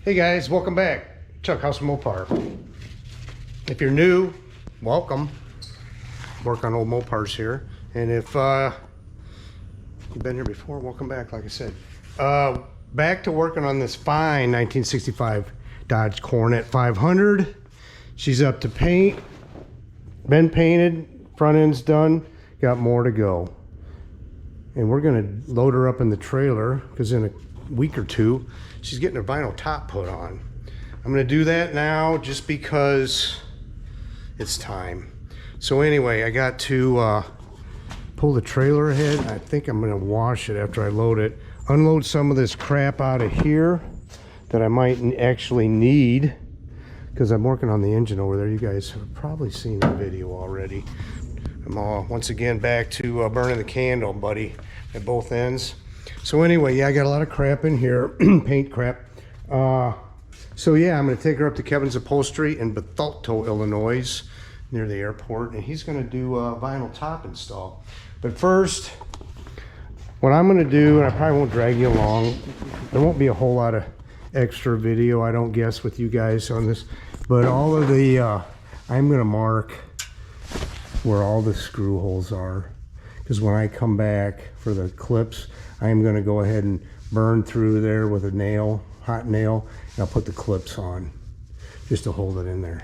Hey guys, welcome back. Chuck House Mopar. If you're new, welcome. Work on old Mopars here. And if you've been here before, welcome back, like I said. Back to working on this fine 1965 Dodge Coronet 500. She's up to paint. Been painted, front end's done. Got more to go. And we're gonna load her up in the trailer because in a week or two, she's getting her vinyl top put on. I'm gonna do that now just because it's time. So anyway, I got to pull the trailer ahead. I think I'm gonna wash it after I load it. Unload some of this crap out of here that I might actually need because I'm working on the engine over there. You guys have probably seen the video already. I'm once again back to burning the candle, buddy, at both ends. So anyway, yeah, I got a lot of crap in here, paint crap. So yeah, I'm gonna take her up to Kevin's Upholstery in Bethalto, Illinois, near the airport, and he's gonna do a vinyl top install. But first, what I'm gonna do, and I probably won't drag you along, there won't be a whole lot of extra video, I don't guess, with you guys on this, but all of the, I'm gonna mark where all the screw holes are, because when I come back for the clips, I'm going to go ahead and burn through there with a nail, hot nail, and I'll put the clips on just to hold it in there.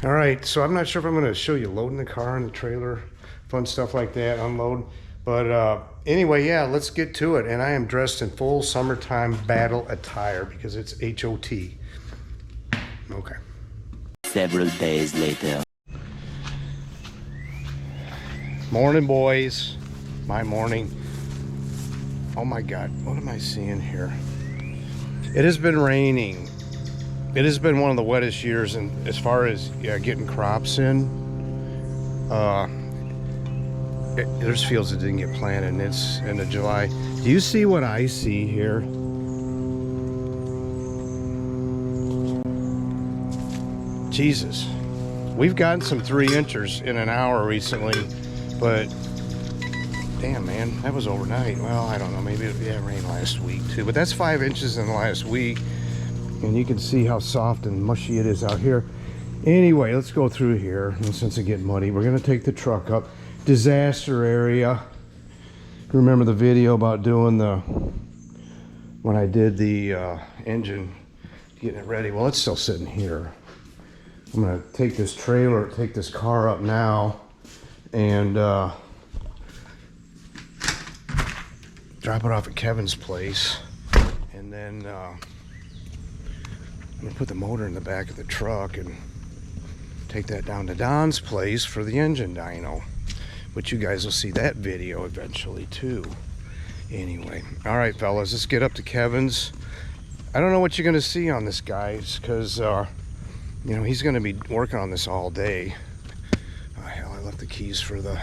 All right, so I'm not sure if I'm going to show you loading the car and the trailer, fun stuff like that, unload. But anyway, yeah, let's get to it. And I am dressed in full summertime battle attire because it's HOT. Okay. Several days later. Morning, boys. My morning. Oh my God, what am I seeing here? It has been raining. It has been one of the wettest years, and as far as getting crops in, there's fields that didn't get planted, and it's end of July. Do you see what I see here? Jesus. We've gotten some 3-inchers in an hour recently, but damn, man, that was overnight. Well, I don't know, maybe it rained last week too, but that's 5 inches in the last week, and you can see how soft and mushy it is out here. Anyway, let's go through here, and since it gets muddy, we're gonna take the truck up. Disaster area. Remember the video about doing when I did the engine, getting it ready? Well, it's still sitting here. I'm gonna take this trailer, take this car up now, and drop it off at Kevin's place, and then I'm gonna put the motor in the back of the truck and take that down to Don's place for the engine dyno, but you guys will see that video eventually too. Anyway, all right, fellas, let's get up to Kevin's. I don't know what you're gonna see on this, guys, because you know, he's gonna be working on this all day. Oh, hell, I left the keys for the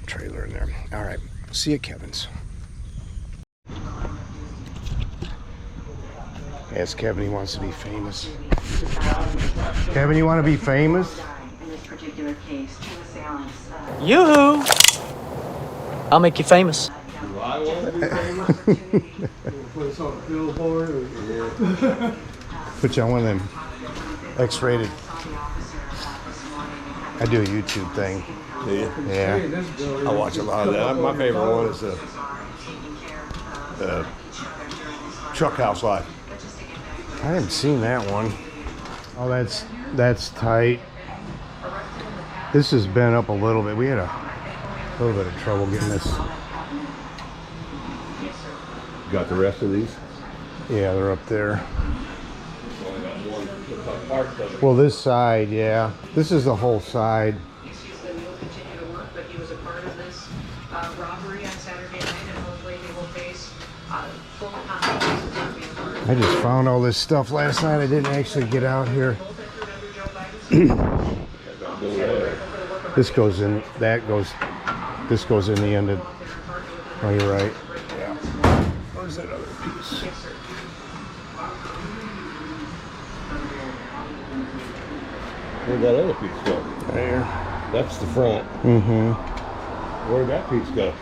trailer in there. All right, see you at Kevin's. Ask Kevin, he wants to be famous. Kevin, you want to be famous? Yoo-hoo! I'll make you famous. Put you on one of them X-rated. I do a YouTube thing. Yeah. I watch a lot of that. My favorite one is the Truck House Live. I haven't seen that one. Oh, that's tight. This has been up a little bit. We had a little bit of trouble getting this. Got the rest of these? Yeah, they're up there. Well, this side, yeah. This is the whole side. I just found all this stuff last night. I didn't actually get out here. This goes in, this goes in the end of, oh, you're right. Yeah. Where's that other piece? Where'd that other piece go? There. That's the front. Mm-hmm. Where'd that piece go?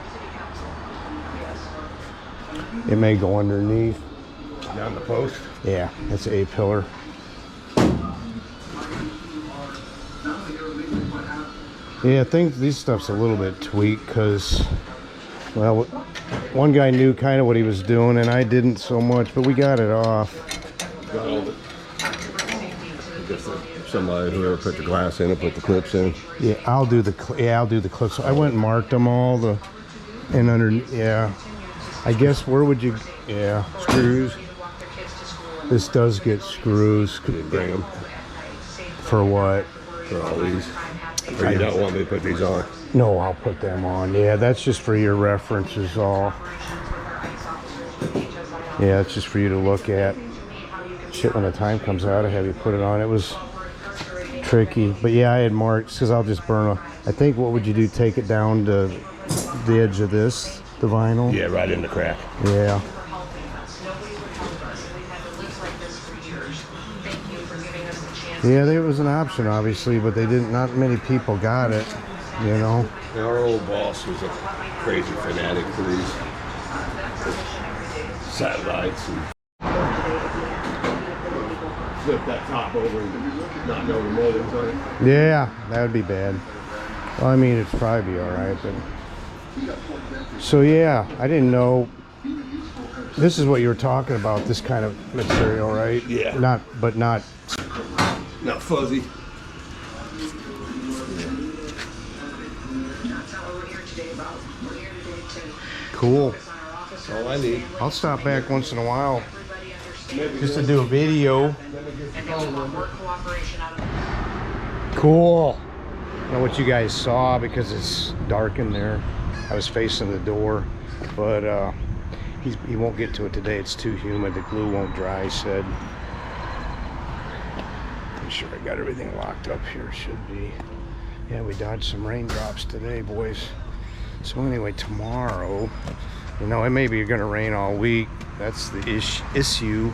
It may go underneath. Down the post. Yeah, it's a pillar. Yeah, these stuff's a little bit tweaked because, well, one guy knew kind of what he was doing and I didn't so much, but we got it off. Got all the, just somebody whoever put the glass in and put the clips in. Yeah, I'll do the clips. I went and marked them all, and under, yeah. I guess where would you, yeah. Screws. This does get screws. Could you bring them For what? for all these? Or you don't want me to put these on? No, I'll put them on. Yeah, that's just for your reference is all. Yeah, it's just for you to look at. Shit, when the time comes out, I have you put it on. It was tricky. But yeah, I had marked, because I'll just burn I think, what would you do? Take it down to the edge of this, the vinyl? Yeah, right in the crack. Yeah. Yeah, there was an option, obviously, but they didn't. Not many people got it, you know. Our old boss was a crazy fanatic for these satellites and flip that top over and not know the moldings on it. Yeah, that would be bad. Well, I mean, it'd probably be all right, but. So yeah, I didn't know. This is what you were talking about. This kind of material, right? Yeah. Not fuzzy. cool. That's all I need. I'll stop back once in a while just to do a video. Cool. I don't know what you guys saw because it's dark in there. I was facing the door, but he won't get to it today. It's too humid. The glue won't dry, he said. Pretty sure I got everything locked up here. Should be. Yeah, we dodged some raindrops today, boys. So anyway, tomorrow, you know, it may be gonna rain all week. That's the issue.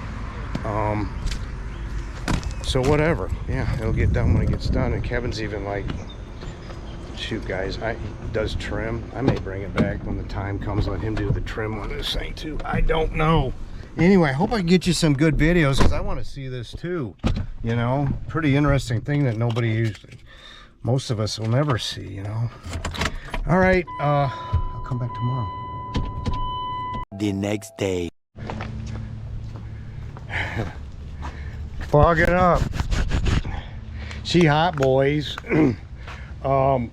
So whatever. Yeah, it'll get done when it gets done. And Kevin's even like, shoot, guys, he does trim. I may bring it back when the time comes. Let him do the trim on this thing too. I don't know. Anyway, I hope I can get you some good videos because I want to see this too. You know, pretty interesting thing that nobody usually, most of us will never see, you know. All right, I'll come back tomorrow. The next day. Fogging up. She hot, boys. I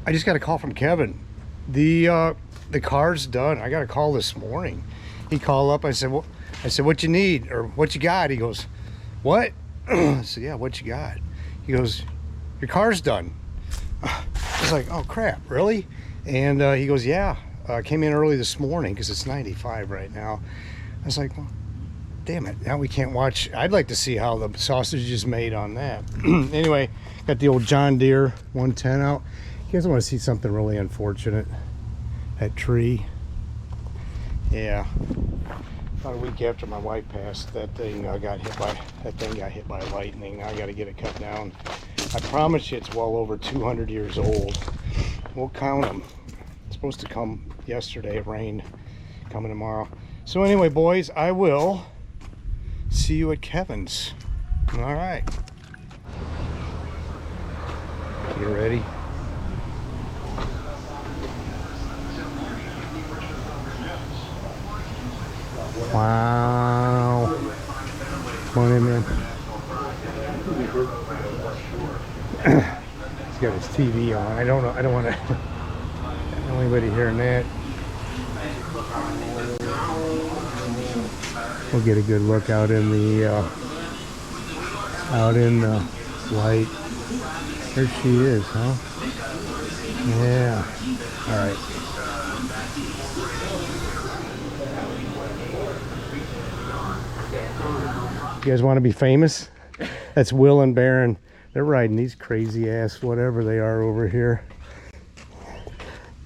just got a call from Kevin. The car's done. I got a call this morning. He called up. I said, what you need or what you got? He goes, what? I said, yeah, what you got? He goes, your car's done. I was like, oh crap, really? And he goes, yeah, I came in early this morning because it's 95 right now. I was like, well, damn it, now we can't watch. I'd like to see how the sausage is made on that. Anyway, got the old John Deere 110 out. You guys want to see something really unfortunate? That tree. Yeah. About a week after my wife passed, that thing got hit by lightning. I got to get it cut down. I promise you, it's well over 200 years old. We'll count them. It's supposed to come yesterday. It rained. Coming tomorrow. So anyway, boys, I will see you at Kevin's. All right. You ready? Wow. Come on in, man. He's got his TV on. I don't know. I don't want anybody hearing that. We'll get a good look out in the light. There she is, huh? Yeah. All right. You guys want to be famous? That's Will and Baron. They're riding these crazy ass whatever they are over here.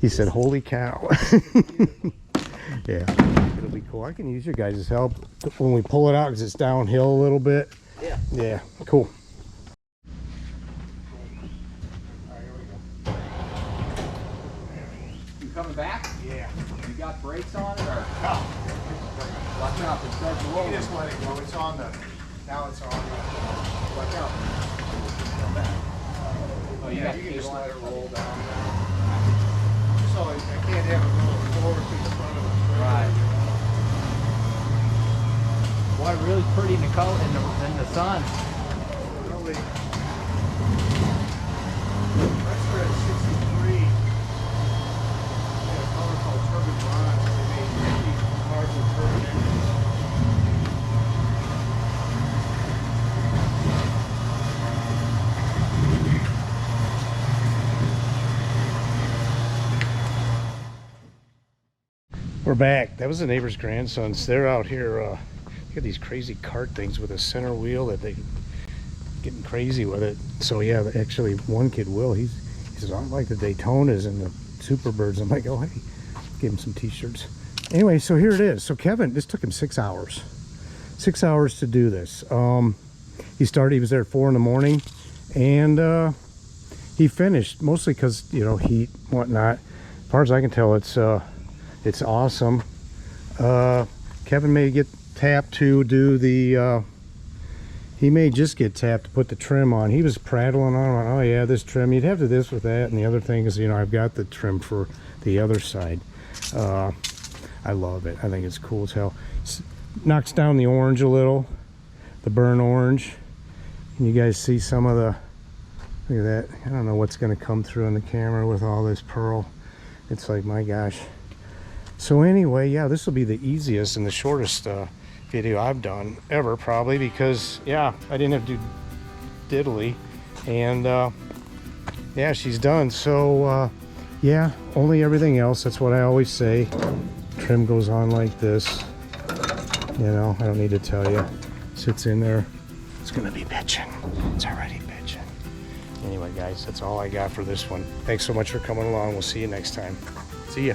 He said, holy cow. Yeah, it'll be cool. I can use your guys' help when we pull it out because it's downhill a little bit. Yeah. Yeah, cool. coming back? Yeah. You got brakes on it or? No. Watch out, it starts You rolling. just let it go. It's on the. Now it's on the. Watch out. Oh, you got you can cable just on let it? it roll down. So I can't have it rolling forward to the front of the trailer. Right. Boy, really pretty in the color in the sun. Really. Chrysler at 63. They had a color called turbid bronze. They made 50 cars with turbid engines. We're back. That was the neighbor's grandsons. They're out here. Look at these crazy cart things with a center wheel that they getting crazy with it. So yeah, actually one kid will. He says, I like the Daytonas and the Superbirds. I'm like, oh hey, give him some t-shirts. Anyway, so here it is. So Kevin, this took him 6 hours. 6 hours to do this. He was there at 4 in the morning, and he finished mostly because, you know, heat, whatnot. As far as I can tell, it's awesome. Kevin may get tapped to do the he may just get tapped to put the trim on. He was prattling on, oh yeah, this trim, you'd have to this with that, and the other thing is, you know, I've got the trim for the other side. I love it. I think it's cool as hell. Knocks down the orange a little, the burnt orange. Can you guys see some of the, look at that. I don't know what's going to come through in the camera with all this pearl. It's like, my gosh. So anyway, yeah, this will be the easiest and the shortest video I've done ever, probably, because yeah, I didn't have to do diddly, and yeah, she's done. So yeah, only everything else, that's what I always say. Trim goes on like this, you know, I don't need to tell you. Sits in there. It's gonna be bitching. It's already bitching. Anyway guys, that's all I got for this one. Thanks so much for coming along. We'll see you next time. See ya.